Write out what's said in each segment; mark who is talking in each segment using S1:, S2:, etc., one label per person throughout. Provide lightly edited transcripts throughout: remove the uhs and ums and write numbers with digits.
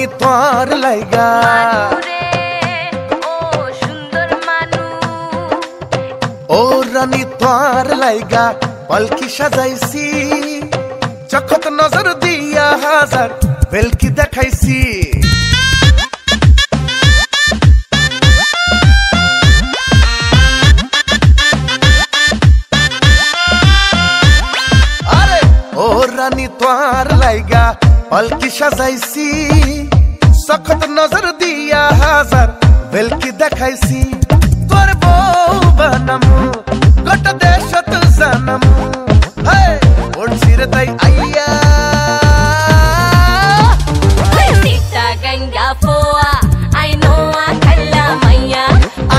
S1: রানী তোর লাইগা ও রানী তোর লাইগা পালকি সাজাইছি চোখত নজর দিয়া হাজার বেলকি দেখাইছি আরে ও রানী তোর লাইগা পালকি সাজাইছি চোখত নজর দিয়া হাজার বেলকি দেখাইছি তোর বউ বানামু গোটা দেশত জানামু ওড়ছি রে তাই আইয়া
S2: Sita ganga poa, I know I khalla maiya.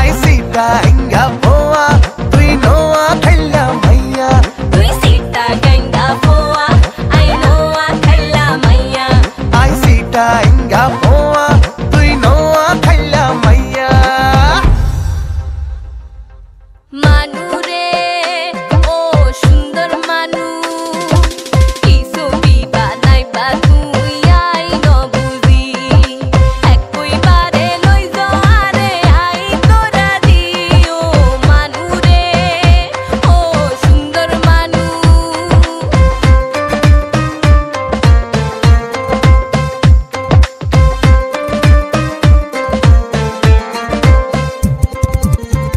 S1: I sita ganga poa, tui know I khalla maiya.
S2: Tui sita ganga poa, I know I khalla maiya.
S1: I sita ganga poa, tui know I khalla maiya.
S2: Manu re, oh sundar manu. Kiso bi banai ba tui ai no buzi. Ekoi bare loi jo are ai tora dio. Manu re, oh sundar manu.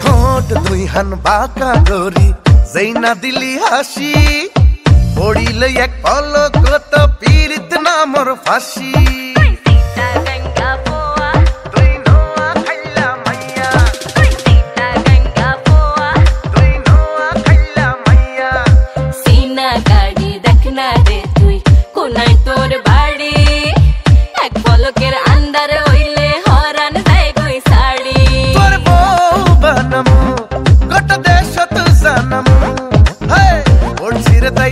S1: ঠোঁট দুই হান বাঁকা গরি যেইনা দিলি হাসি পড়িলে এক পলক তো পীড়িত না মোর ফাঁসি
S2: Sita ganga poa,
S1: তুই নোয়া খাইলা মাইয়া
S2: Sita ganga poa.
S1: তুই নোয়া খাইলা মাইয়া
S2: सीना गाड़ी देखना रे तुई कोनाय तोर बाड़ी एक पलकेर अंदर হইলে হরান যায় কই শাড়ি
S1: তোর বউ বানামু গোটা দেশত জানামু ওড়ছি রে তাই